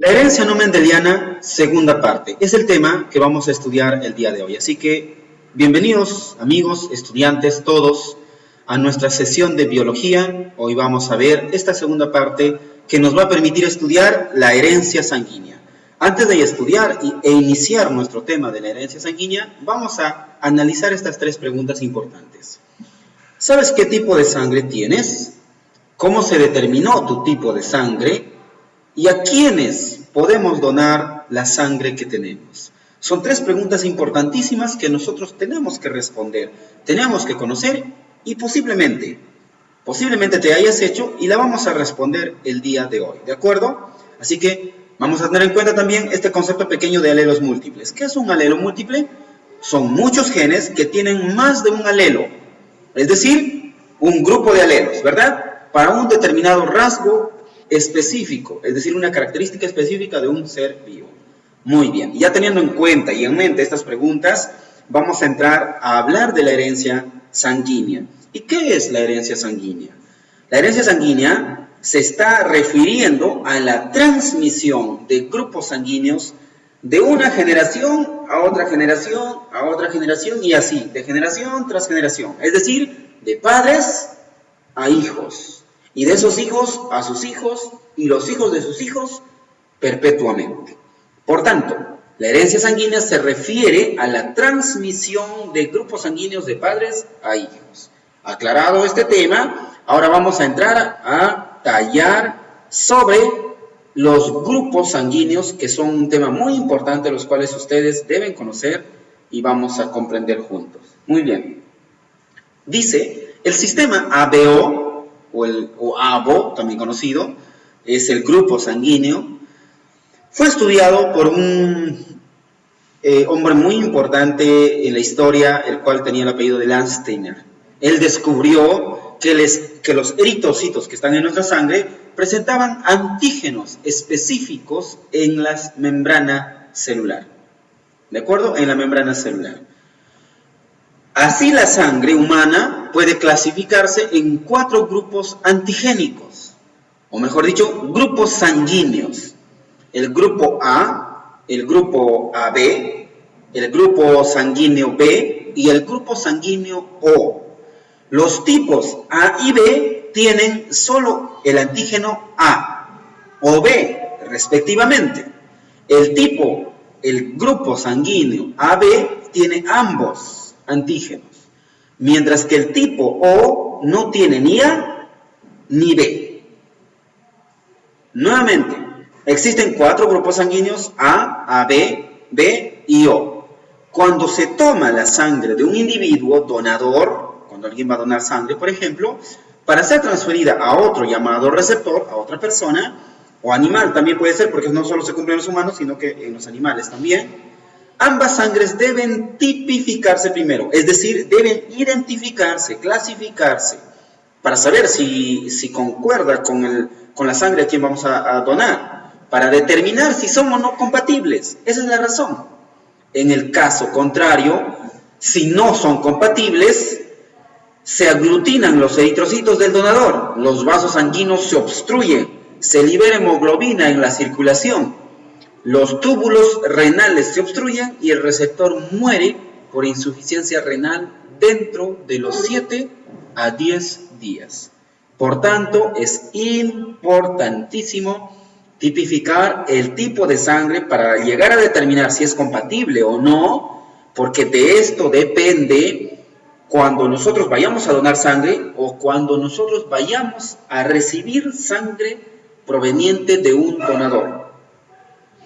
La herencia no mendeliana, segunda parte, es el tema que vamos a estudiar el día de hoy. Así que, bienvenidos amigos, estudiantes, todos, a nuestra sesión de biología. Hoy vamos a ver esta segunda parte que nos va a permitir estudiar la herencia sanguínea. Antes de estudiar e iniciar nuestro tema de la herencia sanguínea, vamos a analizar estas tres preguntas importantes. ¿Sabes qué tipo de sangre tienes? ¿Cómo se determinó tu tipo de sangre? ¿Y a quiénes podemos donar la sangre que tenemos? Son tres preguntas importantísimas que nosotros tenemos que responder, tenemos que conocer y posiblemente te hayas hecho y la vamos a responder el día de hoy, ¿de acuerdo? Así que vamos a tener en cuenta también este concepto pequeño de alelos múltiples. ¿Qué es un alelo múltiple? Son muchos genes que tienen más de un alelo, es decir, un grupo de alelos, ¿verdad? Para un determinado rasgo específico, es decir, una característica específica de un ser vivo. Muy bien, ya teniendo en cuenta y en mente estas preguntas, vamos a entrar a hablar de la herencia sanguínea. ¿Y qué es la herencia sanguínea? La herencia sanguínea se está refiriendo a la transmisión de grupos sanguíneos de una generación a otra generación y así, de generación tras generación, es decir, de padres a hijos. Y de esos hijos a sus hijos y los hijos de sus hijos perpetuamente. Por tanto, la herencia sanguínea se refiere a la transmisión de grupos sanguíneos de padres a hijos. Aclarado este tema, ahora vamos a entrar a tallar sobre los grupos sanguíneos, que son un tema muy importante, los cuales ustedes deben conocer y vamos a comprender juntos. Muy bien. Dice, el sistema ABO, o ABO, también conocido, es el grupo sanguíneo. Fue estudiado por un hombre muy importante en la historia, el cual tenía el apellido de Landsteiner. Él descubrió que los eritrocitos que están en nuestra sangre presentaban antígenos específicos en la membrana celular. ¿De acuerdo? En la membrana celular. Así la sangre humana puede clasificarse en 4 grupos antigénicos, o mejor dicho, grupos sanguíneos. El grupo A, el grupo AB, el grupo sanguíneo B y el grupo sanguíneo O. Los tipos A y B tienen solo el antígeno A o B, respectivamente. El grupo sanguíneo AB tiene ambos antígenos, mientras que el tipo O no tiene ni A ni B. Nuevamente, existen 4 grupos sanguíneos A, AB, B y O. Cuando se toma la sangre de un individuo donador, cuando alguien va a donar sangre, por ejemplo, para ser transferida a otro llamado receptor, a otra persona, o animal también puede ser, porque no solo se cumple en los humanos, sino que en los animales también, ambas sangres deben tipificarse primero, es decir, deben identificarse, clasificarse, para saber si concuerda con la sangre a quien vamos a donar, para determinar si son o no compatibles. Esa es la razón. En el caso contrario, si no son compatibles, se aglutinan los eritrocitos del donador, los vasos sanguíneos se obstruyen, se libera hemoglobina en la circulación, los túbulos renales se obstruyen y el receptor muere por insuficiencia renal dentro de los 7 a 10 días. Por tanto, es importantísimo tipificar el tipo de sangre para llegar a determinar si es compatible o no, porque de esto depende cuando nosotros vayamos a donar sangre o cuando nosotros vayamos a recibir sangre proveniente de un donador.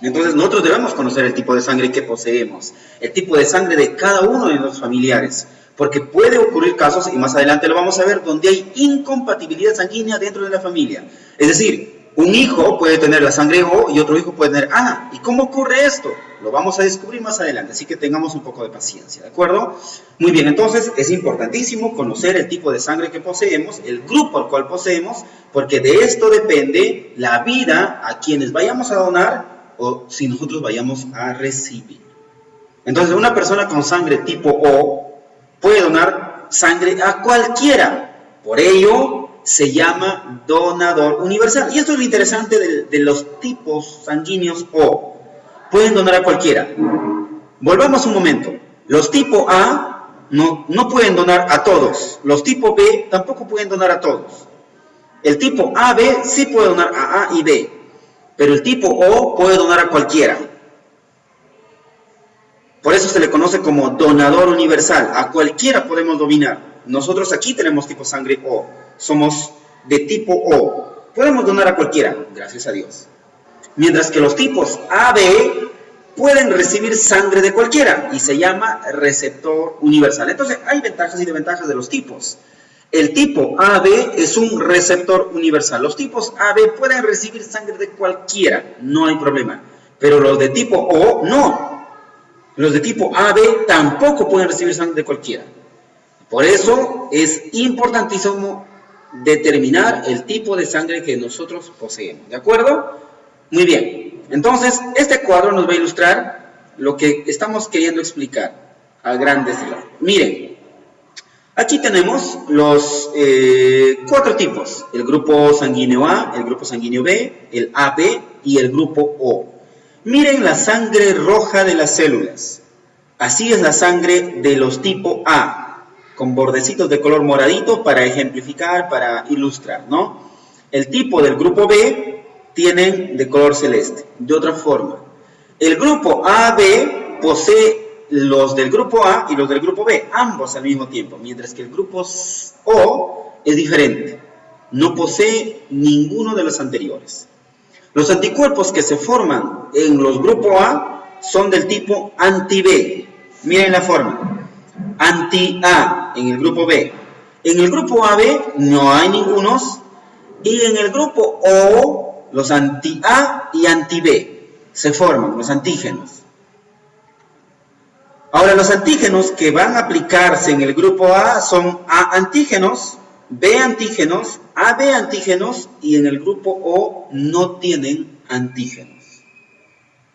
Entonces nosotros debemos conocer el tipo de sangre que poseemos, el tipo de sangre de cada uno de nuestros familiares, porque puede ocurrir casos, y más adelante lo vamos a ver, donde hay incompatibilidad sanguínea dentro de la familia. Es decir, un hijo puede tener la sangre O y otro hijo puede tener A. ¿Y cómo ocurre esto? Lo vamos a descubrir más adelante, así que tengamos un poco de paciencia, ¿de acuerdo? Muy bien, entonces es importantísimo conocer el tipo de sangre que poseemos, el grupo al cual poseemos, porque de esto depende la vida a quienes vayamos a donar o si nosotros vayamos a recibir. Entonces, una persona con sangre tipo O puede donar sangre a cualquiera. Por ello, se llama donador universal. Y esto es lo interesante de los tipos sanguíneos O. Pueden donar a cualquiera. Volvamos un momento. Los tipo A no pueden donar a todos. Los tipo B tampoco pueden donar a todos. El tipo AB sí puede donar a A y B. Pero el tipo O puede donar a cualquiera. Por eso se le conoce como donador universal. A cualquiera podemos donar. Nosotros aquí tenemos tipo sangre O. Somos de tipo O. Podemos donar a cualquiera, gracias a Dios. Mientras que los tipos AB pueden recibir sangre de cualquiera y se llama receptor universal. Entonces, hay ventajas y desventajas de los tipos. El tipo AB es un receptor universal. Los tipos AB pueden recibir sangre de cualquiera, no hay problema. Pero los de tipo O, no. Los de tipo AB tampoco pueden recibir sangre de cualquiera. Por eso es importantísimo determinar el tipo de sangre que nosotros poseemos. ¿De acuerdo? Muy bien. Entonces, este cuadro nos va a ilustrar lo que estamos queriendo explicar a grandes rasgos. Miren, aquí tenemos los 4 tipos. El grupo sanguíneo A, el grupo sanguíneo B, el AB y el grupo O. Miren la sangre roja de las células. Así es la sangre de los tipo A, con bordecitos de color moradito para ejemplificar, para ilustrar, ¿no? El tipo del grupo B tienen de color celeste. De otra forma, el grupo AB posee los del grupo A y los del grupo B, ambos al mismo tiempo, mientras que el grupo O es diferente. No posee ninguno de los anteriores. Los anticuerpos que se forman en los grupos A son del tipo anti-B. Miren la forma. Anti-A en el grupo B. En el grupo AB no hay ningunos. Y en el grupo O, los anti-A y anti-B se forman, los antígenos. Ahora, los antígenos que van a aplicarse en el grupo A son A antígenos, B antígenos, AB antígenos, y en el grupo O no tienen antígenos.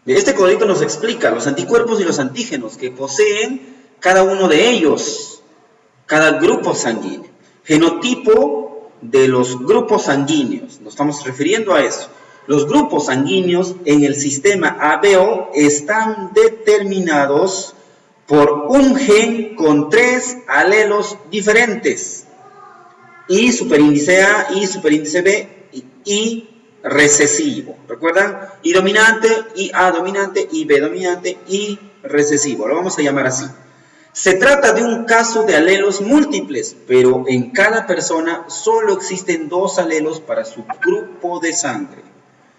Este cuadrito nos explica los anticuerpos y los antígenos que poseen cada uno de ellos, cada grupo sanguíneo. Genotipo de los grupos sanguíneos, nos estamos refiriendo a eso. Los grupos sanguíneos en el sistema ABO están determinados por un gen con 3 alelos diferentes. Y superíndice A, y superíndice B, y recesivo. ¿Recuerdan? Y dominante, y A dominante, y B dominante, y recesivo. Lo vamos a llamar así. Se trata de un caso de alelos múltiples, pero en cada persona solo existen 2 alelos para su grupo de sangre.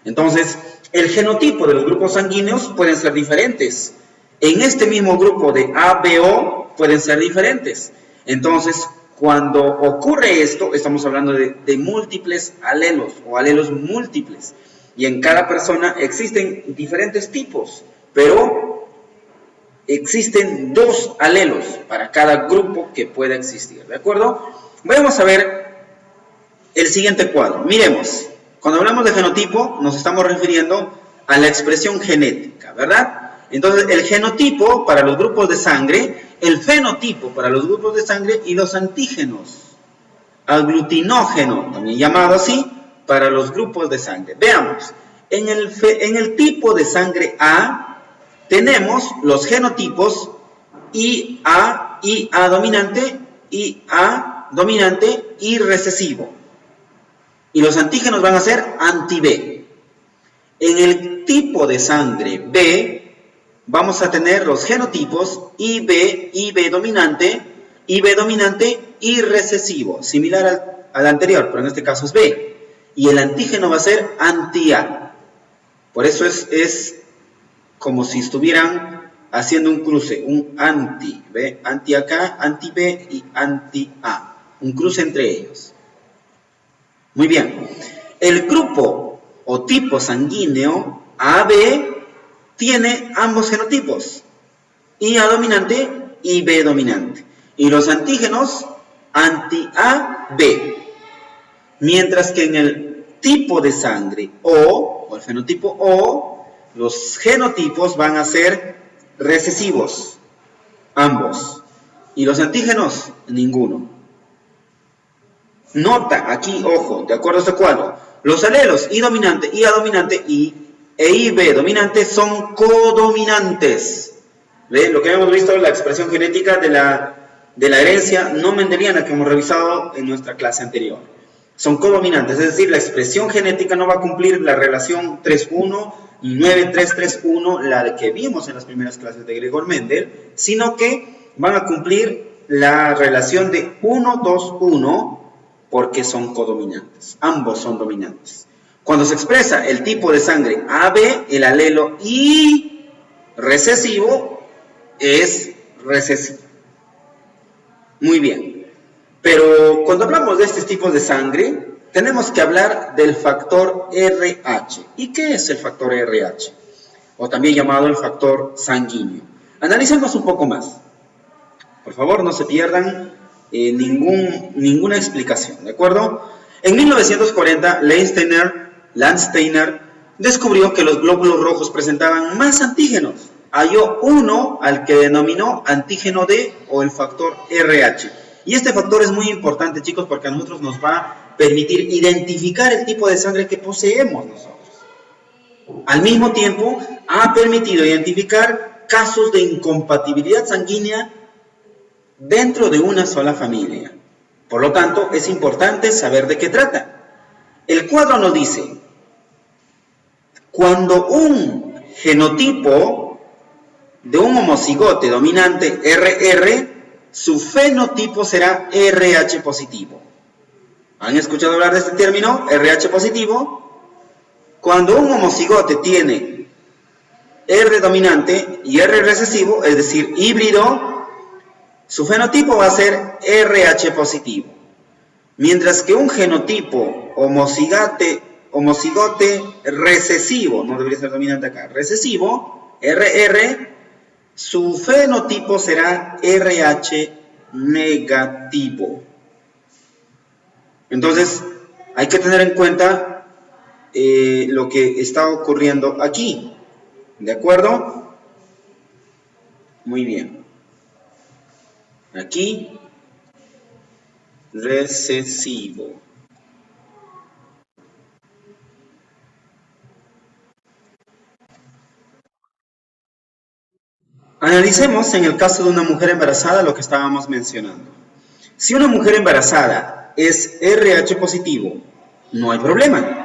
Entonces, el genotipo de los grupos sanguíneos pueden ser diferentes. En este mismo grupo de ABO pueden ser diferentes. Entonces, cuando ocurre esto, estamos hablando de múltiples alelos o alelos múltiples. Y en cada persona existen diferentes tipos, pero existen 2 alelos para cada grupo que pueda existir, ¿de acuerdo? Vamos a ver el siguiente cuadro. Miremos, cuando hablamos de genotipo nos estamos refiriendo a la expresión genética, ¿verdad? Entonces, el genotipo para los grupos de sangre, el fenotipo para los grupos de sangre y los antígenos. Aglutinógeno, también llamado así, para los grupos de sangre. Veamos, en el tipo de sangre A tenemos los genotipos IA, IA dominante, IA dominante y recesivo. Y los antígenos van a ser anti-B. En el tipo de sangre B vamos a tener los genotipos IB, IB dominante y recesivo, similar al anterior, pero en este caso es B. Y el antígeno va a ser anti-A. Por eso es como si estuvieran haciendo un cruce, un anti, ¿ve? Anti acá, anti B y anti A. Un cruce entre ellos. Muy bien. El grupo o tipo sanguíneo AB tiene ambos genotipos, IA dominante y B dominante. Y los antígenos anti-A, B. Mientras que en el tipo de sangre O el fenotipo O, los genotipos van a ser recesivos, ambos. Y los antígenos, ninguno. Nota aquí, ojo, de acuerdo a este cuadro, los alelos I dominante, IA dominante e IB dominante son codominantes. ¿Ve? Lo que hemos visto, la expresión genética de la herencia no mendeliana que hemos revisado en nuestra clase anterior. Son codominantes, es decir, la expresión genética no va a cumplir la relación 3-1 y 9-3-3-1, la que vimos en las primeras clases de Gregor Mendel, sino que van a cumplir la relación de 1-2-1 porque son codominantes, ambos son dominantes. Cuando se expresa el tipo de sangre AB, el alelo I recesivo es recesivo. Muy bien. Pero cuando hablamos de estos tipos de sangre, tenemos que hablar del factor RH. ¿Y qué es el factor RH? O también llamado el factor sanguíneo. Analicemos un poco más. Por favor, no se pierdan ninguna explicación, ¿de acuerdo? En 1940, Landsteiner descubrió que los glóbulos rojos presentaban más antígenos. Halló uno al que denominó antígeno D o el factor RH. Y este factor es muy importante, chicos, porque a nosotros nos va a permitir identificar el tipo de sangre que poseemos nosotros. Al mismo tiempo, ha permitido identificar casos de incompatibilidad sanguínea dentro de una sola familia. Por lo tanto, es importante saber de qué trata. El cuadro nos dice, cuando un genotipo de un homocigote dominante RR, su fenotipo será RH positivo. ¿Han escuchado hablar de este término? RH positivo. Cuando un homocigote tiene R dominante y R recesivo, es decir, híbrido, su fenotipo va a ser RH positivo. Mientras que un genotipo homocigote recesivo, no debería ser dominante acá, recesivo, RR, su fenotipo será RH negativo. Entonces, hay que tener en cuenta lo que está ocurriendo aquí. ¿De acuerdo? Muy bien. Aquí, recesivo. Analicemos en el caso de una mujer embarazada lo que estábamos mencionando. Si una mujer embarazada es RH positivo, no hay problema.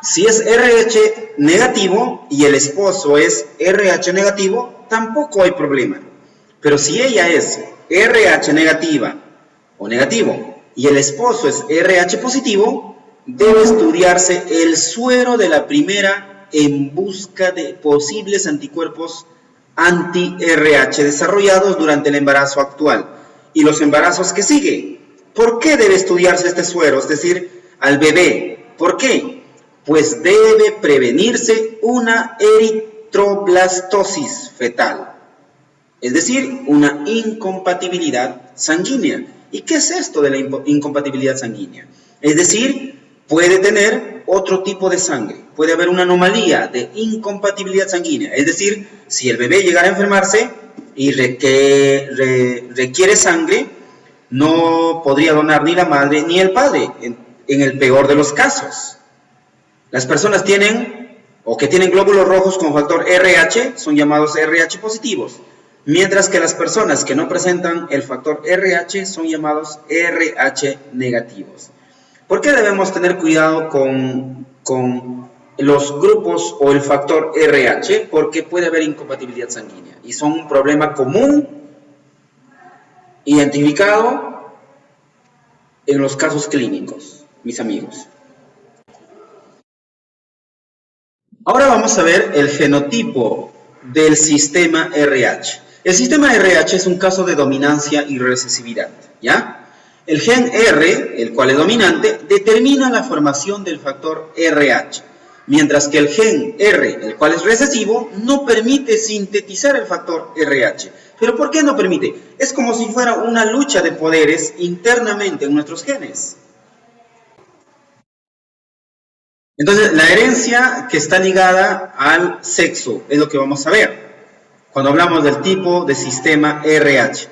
Si es RH negativo y el esposo es RH negativo, tampoco hay problema. Pero si ella es RH negativa o negativo y el esposo es RH positivo, debe estudiarse el suero de la primera en busca de posibles anticuerpos anti-RH desarrollados durante el embarazo actual y los embarazos que siguen. ¿Por qué debe estudiarse este suero? Es decir, al bebé. ¿Por qué? Pues debe prevenirse una eritroblastosis fetal, es decir, una incompatibilidad sanguínea. ¿Y qué es esto de la incompatibilidad sanguínea? Es decir, puede tener otro tipo de sangre, puede haber una anomalía de incompatibilidad sanguínea, es decir, si el bebé llegara a enfermarse y requiere sangre, no podría donar ni la madre ni el padre, en el peor de los casos. Las personas tienen glóbulos rojos con factor RH son llamados RH positivos, mientras que las personas que no presentan el factor RH son llamados RH negativos. ¿Por qué debemos tener cuidado con los grupos o el factor RH? Porque puede haber incompatibilidad sanguínea y son un problema común identificado en los casos clínicos, mis amigos. Ahora vamos a ver el fenotipo del sistema RH. El sistema RH es un caso de dominancia y recesividad, ¿ya? El gen R, el cual es dominante, determina la formación del factor RH, mientras que el gen R, el cual es recesivo, no permite sintetizar el factor RH. ¿Pero por qué no permite? Es como si fuera una lucha de poderes internamente en nuestros genes. Entonces, la herencia que está ligada al sexo es lo que vamos a ver cuando hablamos del tipo de sistema RH.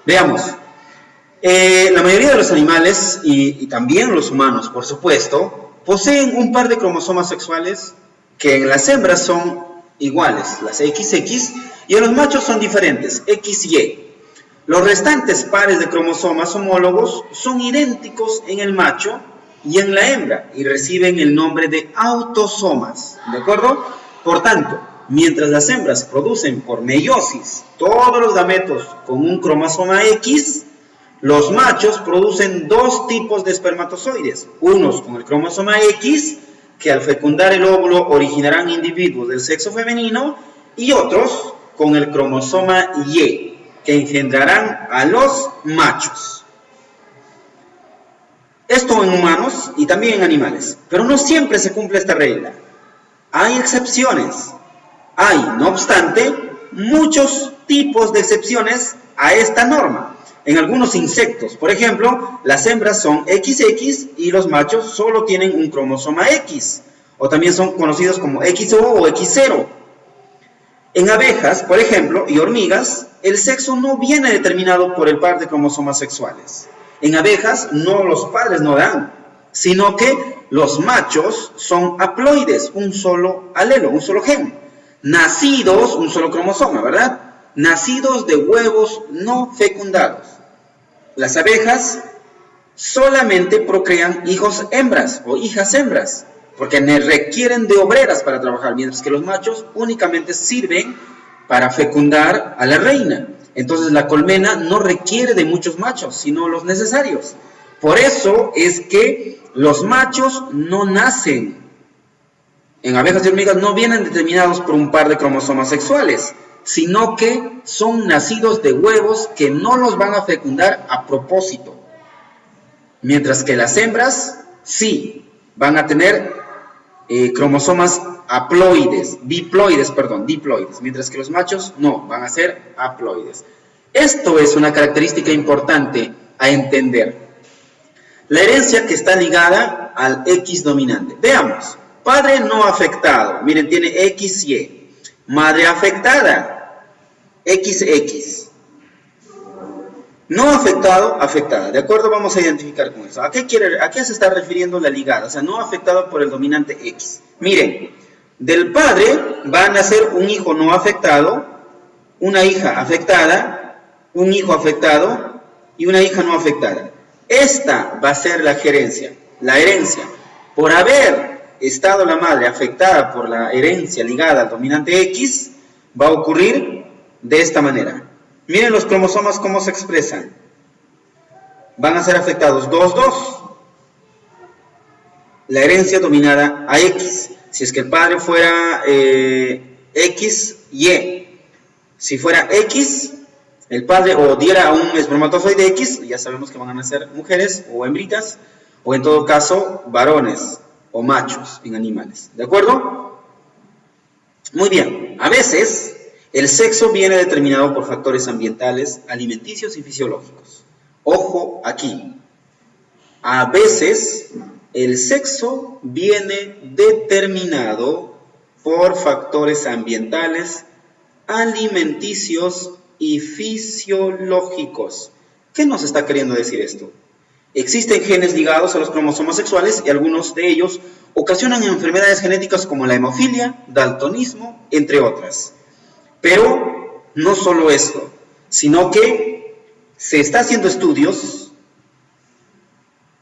Veamos. La mayoría de los animales, y también los humanos, por supuesto, poseen un par de cromosomas sexuales que en las hembras son iguales, las XX, y en los machos son diferentes, XY. Los restantes pares de cromosomas homólogos son idénticos en el macho y en la hembra y reciben el nombre de autosomas, ¿de acuerdo? Por tanto, mientras las hembras producen por meiosis todos los gametos con un cromosoma X, los machos producen dos tipos de espermatozoides, unos con el cromosoma X, que al fecundar el óvulo originarán individuos del sexo femenino, y otros con el cromosoma Y, que engendrarán a los machos. Esto en humanos y también en animales, pero no siempre se cumple esta regla. Hay excepciones. Hay, no obstante, muchos tipos de excepciones a esta norma. En algunos insectos, por ejemplo, las hembras son XX y los machos solo tienen un cromosoma X, o también son conocidos como XO o X0. En abejas, por ejemplo, y hormigas, el sexo no viene determinado por el par de cromosomas sexuales. En abejas, los padres no dan, sino que los machos son haploides, un solo alelo, un solo gen. Nacidos, un solo cromosoma, ¿verdad? Nacidos de huevos no fecundados. Las abejas solamente procrean hijos hembras o hijas hembras, porque requieren de obreras para trabajar, mientras que los machos únicamente sirven para fecundar a la reina. Entonces la colmena no requiere de muchos machos, sino los necesarios. Por eso es que los machos no nacen. En abejas y hormigas no vienen determinados por un par de cromosomas sexuales, sino que son nacidos de huevos que no los van a fecundar a propósito. Mientras que las hembras sí van a tener cromosomas diploides, mientras que los machos no, van a ser haploides. Esto es una característica importante a entender. La herencia que está ligada al X dominante. Veamos, padre no afectado, miren, tiene XY. Madre afectada, XX. No afectado, afectada. ¿De acuerdo? Vamos a identificar con eso. ¿A qué se está refiriendo la ligada? O sea, no afectado por el dominante X. Miren, del padre va a nacer un hijo no afectado, una hija afectada, un hijo afectado y una hija no afectada. Esta va a ser la herencia. Por haber estado la madre afectada por la herencia ligada al dominante X, va a ocurrir de esta manera. Miren los cromosomas cómo se expresan. Van a ser afectados 2-2. La herencia dominada a X. Si es que el padre fuera XY. Si fuera X, el padre o diera a un espermatozoide X, ya sabemos que van a nacer mujeres o hembritas, o en todo caso varones o machos en animales. ¿De acuerdo? Muy bien. A veces el sexo viene determinado por factores ambientales, alimenticios y fisiológicos. Ojo aquí. A veces el sexo viene determinado por factores ambientales, alimenticios y fisiológicos. ¿Qué nos está queriendo decir esto? Existen genes ligados a los cromosomas sexuales y algunos de ellos ocasionan enfermedades genéticas como la hemofilia, daltonismo, entre otras. Pero no solo esto, sino que se está haciendo estudios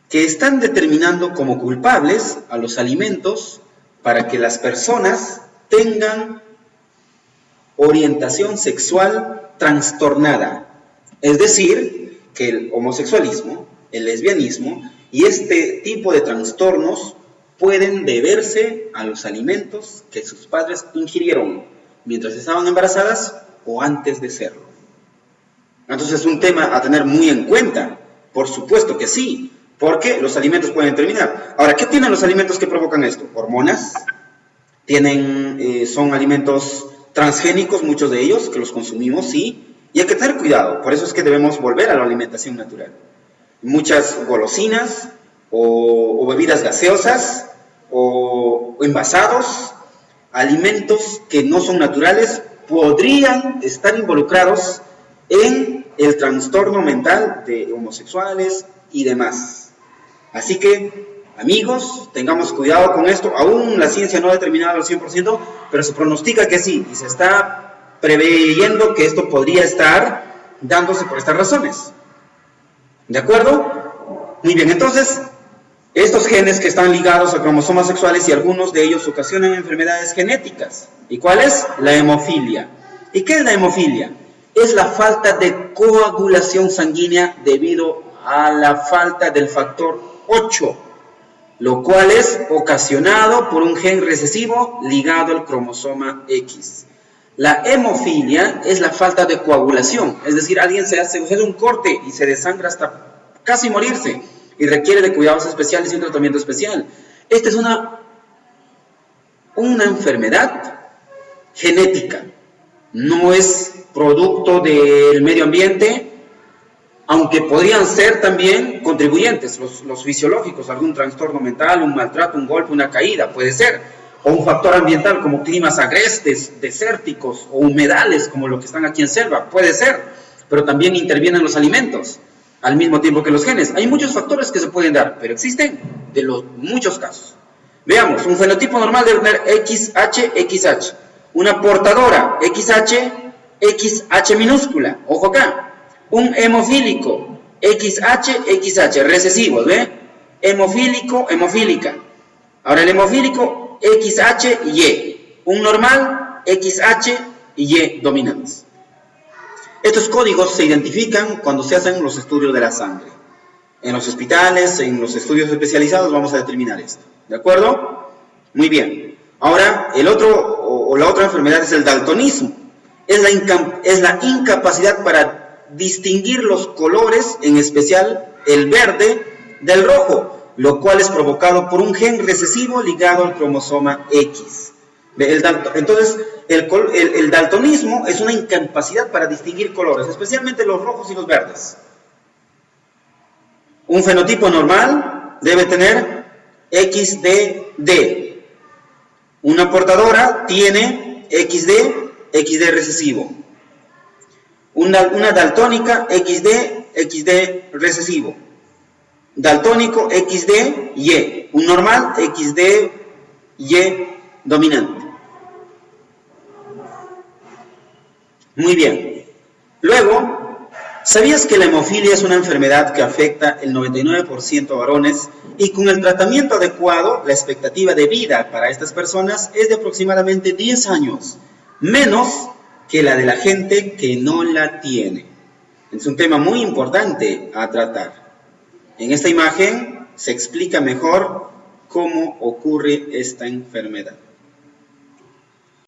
que están determinando como culpables a los alimentos para que las personas tengan orientación sexual trastornada. Es decir, que el homosexualismo, el lesbianismo y este tipo de trastornos pueden deberse a los alimentos que sus padres ingirieron mientras estaban embarazadas o antes de serlo. Entonces es un tema a tener muy en cuenta. Por supuesto que sí, porque los alimentos pueden determinar. Ahora, ¿qué tienen los alimentos que provocan esto? Hormonas, son alimentos transgénicos, muchos de ellos, que los consumimos, sí, y hay que tener cuidado. Por eso es que debemos volver a la alimentación natural. Muchas golosinas o bebidas gaseosas o envasados, alimentos que no son naturales, podrían estar involucrados en el trastorno mental de homosexuales y demás. Así que, amigos, tengamos cuidado con esto. Aún la ciencia no ha determinado al 100%, pero se pronostica que sí, y se está preveyendo que esto podría estar dándose por estas razones. ¿De acuerdo? Muy bien, entonces, estos genes que están ligados a cromosomas sexuales y algunos de ellos ocasionan enfermedades genéticas. ¿Y cuál es? La hemofilia. ¿Y qué es la hemofilia? Es la falta de coagulación sanguínea debido a la falta del factor 8, lo cual es ocasionado por un gen recesivo ligado al cromosoma X. La hemofilia es la falta de coagulación, es decir, alguien se hace un corte y se desangra hasta casi morirse y requiere de cuidados especiales y un tratamiento especial. Esta es una enfermedad genética, no es producto del medio ambiente, aunque podrían ser también contribuyentes, los fisiológicos, algún trastorno mental, un maltrato, un golpe, una caída, puede ser, o un factor ambiental como climas agrestes, desérticos o humedales como lo que están aquí en selva, puede ser, pero también intervienen los alimentos al mismo tiempo que los genes. Hay muchos factores que se pueden dar, pero existen de los muchos casos. Veamos, un fenotipo normal debe tener XH, una portadora XH minúscula, ojo acá, un hemofílico XH, recesivos, ¿ve? Hemofílica. Ahora el hemofílico XHY, un normal XHY dominantes. Estos códigos se identifican cuando se hacen los estudios de la sangre. En los hospitales, en los estudios especializados vamos a determinar esto. ¿De acuerdo? Muy bien. Ahora, la otra enfermedad es el daltonismo. Es la incapacidad para distinguir los colores, en especial el verde del rojo, lo cual es provocado por un gen recesivo ligado al cromosoma X. Entonces, el daltonismo es una incapacidad para distinguir colores, especialmente los rojos y los verdes. Un fenotipo normal debe tener XD. Una portadora tiene XD recesivo. Una daltónica XD recesivo. Daltónico XDY. Un normal XDY dominante. Muy bien. Luego, ¿sabías que la hemofilia es una enfermedad que afecta el 99% a varones y con el tratamiento adecuado, la expectativa de vida para estas personas es de aproximadamente 10 años, menos que la de la gente que no la tiene? Es un tema muy importante a tratar. En esta imagen se explica mejor cómo ocurre esta enfermedad.